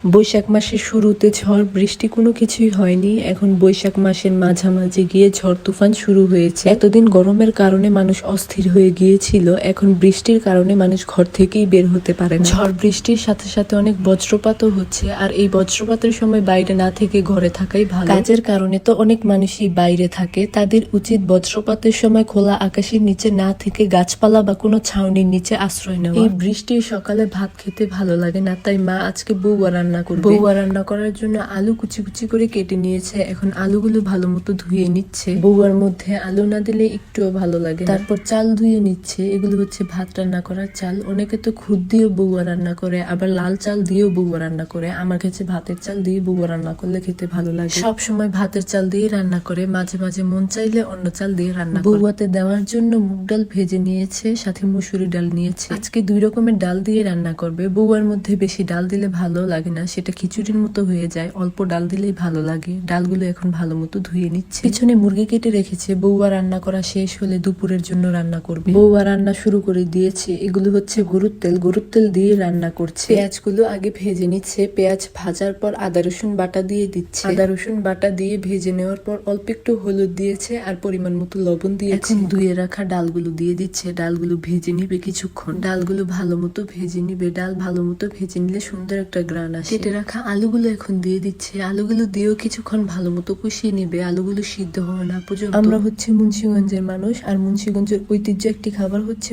বৈশাখ মাসের শুরুতে ঝড় বৃষ্টি কোনো কিছুই হয়নি। এখন বৈশাখ মাসের মাঝামাঝি গিয়ে ঝড় তুফান শুরু হয়েছে। এতদিন গরমের কারণে মানুষ অস্থির হয়ে গিয়েছিল, এখন বৃষ্টির কারণে মানুষ ঘর থেকেই বের হতে পারে না। ঝড় বৃষ্টির সাথে সাথে অনেক বজ্রপাতও হচ্ছে, আর এই বজ্রপাতের সময় বাইরে না থেকে ঘরে থাকাই ভালো। কাজের কারণে তো অনেক মানুষই বাইরে থাকে, তাদের উচিত বজ্রপাতের সময় খোলা আকাশের নিচে না থেকে গাছপালা বা কোনো ছাউনির নিচে আশ্রয় নেওয়া। এই বৃষ্টির সকালে ভাত খেতে ভালো লাগে না, তাই মা আজকে বউয়া রান্না করার জন্য আলু কুচি কুচি করে কেটে নিয়েছে। এখন আলুগুলো ভালো মতো ধুয়ে নিচ্ছে। বউয়ার মধ্যে আলু না দিলে একটুও ভালো লাগে। তারপর চাল ধুয়ে নিচ্ছে। এগুলো হচ্ছে ভাত রান্না করার চাল। অনেকে তো খুদ দিয়েও বউয়া রান্না করে, আবার লাল চাল দিয়েও বউয়া রান্না করে। আমার কাছে ভাতের চাল দিয়ে বউয়া রান্না করলে খেতে ভালো লাগে। সব সময় ভাতের চাল দিয়ে রান্না করে, মাঝে মাঝে মন চাইলে অন্য চাল দিয়ে রান্না করে। বউয়াতে দেওয়ার জন্য মুগ ডাল ভেজে নিয়েছে, সাথে মুসুরি ডাল নিয়েছে। আজকে 2 রকমের ডাল দিয়ে রান্না করবে। বউয়ার মধ্যে বেশি ডাল দিলে ভালো লাগে না, সেটা খিচুড়ির মতো হয়ে যায়। অল্প ডাল দিলেই ভালো লাগে। ডালগুলো এখন ভালো মতো ধুয়ে নিচ্ছে। পিছনে মুরগি কেটে রেখেছে। বউয়া রান্না করা শেষ হলে দুপুরের জন্য রান্না করবে। বউয়া রান্না শুরু করে দিয়েছে। এগুলো হচ্ছে গরুর তেল দিয়ে রান্না করছে। পেঁয়াজগুলো আগে ভেজে নিচ্ছে। পেঁয়াজ ভাজার পর আদা রসুন বাটা দিয়ে দিচ্ছে। আদা রসুন বাটা দিয়ে ভেজে নেওয়ার পর অল্প একটু হলুদ দিয়েছে আর পরিমাণ মতো লবণ দিয়েছে। এখন ধুয়ে রাখা ডালগুলো দিয়ে দিচ্ছে। ডালগুলো ভেজে নিবে কিছুক্ষণ। ডালগুলো ভালো মতো ভেজে নিবে। ডাল ভালো মতো ভেজে নিলে সুন্দর একটা গ্রান আসে। কেটে রাখা আলুগুলো এখন দিয়ে দিচ্ছে। আলুগুলো দিয়েও কিছুক্ষণ ভালো মতো কষিয়ে নিবে। আলুগুলো সিদ্ধ হওয়া না পর্যন্ত। আমরা হচ্ছে মুন্সিগঞ্জের মানুষ, আর মুন্সিগঞ্জের ঐতিহ্য একটি খাবার হচ্ছে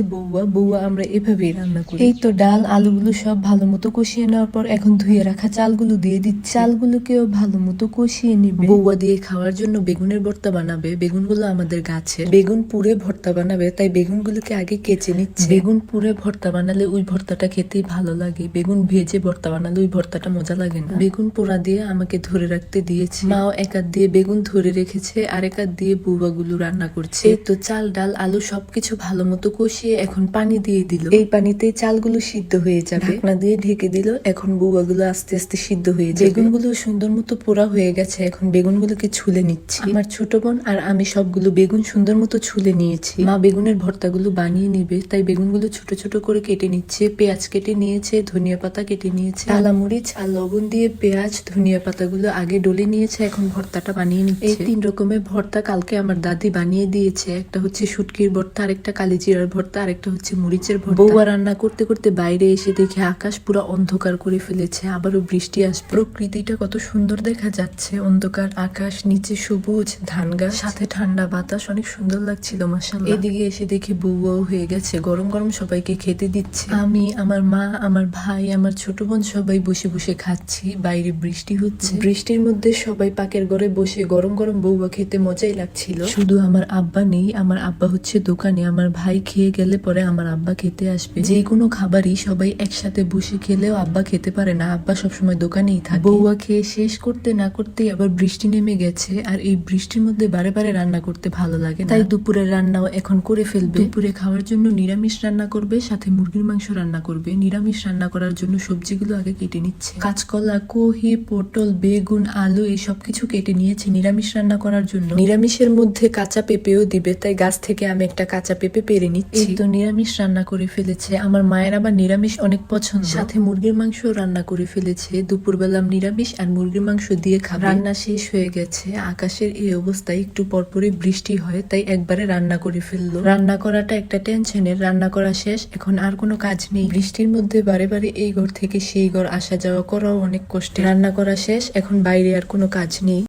বউয়া আমরা এভাবেই রান্না করি। এই তো ডাল আলুগুলো সব ভালো মতো কষিয়ে নেওয়ার পর এখন ধুয়ে রাখা চালগুলো দিয়ে দিচ্ছে। চালগুলোকেও ভালো মতো কষিয়ে নিবে। বউয়া দিয়ে খাওয়ার জন্য বেগুনের ভর্তা বানাবে। বেগুনগুলো আমাদের গাছে। বেগুন পুড়ে ভর্তা বানাবে, তাই বেগুনগুলোকে আগে কেচে নিচ্ছে। বেগুন পুড়ে ভর্তা বানালে ওই ভর্তাটা খেতেই ভালো লাগে। বেগুন ভেজে ভর্তা বানালে ওই ভর্তাটা মজা লাগে না। বেগুন পোড়া দিয়ে আমাকে ধরে রাখতে দিয়েছে। মাও এক হাত দিয়ে বেগুন ধরে রেখেছে, আর এক হাত দিয়ে বুবাগুলো রান্না করছে। তো চাল ডাল আলু সবকিছু ভালো মতো কষিয়ে এখন পানি দিয়ে দিল। এই পানিতেই চালগুলো সিদ্ধ হয়ে যাবে। ঢাকনা দিয়ে ঢেকে দিল। এখন বুবাগুলো আস্তে আস্তে সিদ্ধ হয়ে যাবে। বেগুনগুলো সুন্দর মতো পোড়া হয়ে গেছে। এখন বেগুনগুলোকে ছুলে নিচ্ছি। আমার ছোট বোন আর আমি সবগুলো বেগুন সুন্দর মতো ছুলে নিয়েছি। মা বেগুনের ভর্তাগুলো বানিয়ে নিবে, তাই বেগুনগুলো ছোট ছোট করে কেটে নিচ্ছে। পেঁয়াজ কেটে নিয়েছে, ধনিয়া পাতা কেটে নিয়েছে, কালামরিচ আর লবণ দিয়ে পেঁয়াজ ধনিয়া পাতাগুলো আগে ডলে নিয়েছে। এখন ভর্তাটা বানিয়ে নিচ্ছে। এই 3 রকমের ভর্তা কালকে আমার দাদি বানিয়ে দিয়েছে। একটা হচ্ছে শুটকির ভর্তা, আরেকটা কালিজিরার ভর্তা, আরেকটা হচ্ছে মরিচের ভর্তা। বউয়া রান্না করতে করতে বাইরে এসে দেখে আকাশ পুরো অন্ধকার করে ফেলেছে। আবারও বৃষ্টি আসবে। প্রকৃতিটা কত সুন্দর দেখা যাচ্ছে। অন্ধকার আকাশ, নিচে সবুজ ধান গাছ, সাথে ঠান্ডা বাতাস, অনেক সুন্দর লাগছিল মাশাআল্লাহ। এদিকে এসে দেখি বউয়াও হয়ে গেছে। গরম গরম সবাইকে খেতে দিচ্ছে। আমি, আমার মা, আমার ভাই, আমার ছোট বোন সবাই বসে বসে খাচ্ছি। বাইরে বৃষ্টি হচ্ছে। বৃষ্টির মধ্যে সবাই পাকের ঘরে বসে গরম গরম বউয়া খেতে মজাই লাগছিল। শুধু আমার আব্বা নেই, আমার আব্বা হচ্ছে দোকানে। আমার ভাই খেয়ে গেলে পরে আমার আব্বা খেতে আসবে। যে কোনো খাবারই সবাই একসাথে বসে খেলেও আব্বা খেতে পারে না, আব্বা সবসময় দোকানেই থাকে। বউয়া খেয়ে শেষ করতে না করতেই আবার বৃষ্টি নেমে গেছে, আর এই বৃষ্টির মধ্যে বারে বারে রান্না করতে ভালো লাগে না। তাই দুপুরের রান্নাও এখন করে ফেলবে। দুপুরে খাওয়ার জন্য নিরামিষ রান্না করবে, সাথে মুরগির মাংস রান্না করবে। নিরামিষ রান্না করার জন্য সবজিগুলো আগে কেটে নিচ্ছে। কাঁচকলা, কহি, পটল, বেগুন, আলু এই সবকিছু কেটে নিয়েছে নিরামিষ রান্না করার জন্য। নিরামিষের মধ্যে কাঁচা পেঁপেও দিবে, তাই গাছ থেকে আমি একটা কাঁচা পেঁপে পেরে নিচ্ছি। এই তো নিরামিষ রান্না করে ফেলেছে। আমার মায়ের আবার নিরামিষ অনেক পছন্দ। সাথে মুরগির মাংস রান্না করে ফেলেছে। দুপুরবেলা নিরামিষ আর মুরগির মাংস দিয়ে খাবে। রান্না শেষ হয়ে গেছে। আকাশের এই অবস্থায় একটু পরপরই বৃষ্টি হয়, তাই একবারে রান্না করে ফেললো। রান্না করাটা একটা টেনশনের। রান্না করা শেষ, এখন আর কোনো কাজ নেই। বৃষ্টির মধ্যে বারে বারে এই ঘর থেকে সেই ঘর আসা যাওয়া করাও অনেক কষ্ট। রান্না করা শেষ, এখন বাইরে আর কোনো কাজ নেই।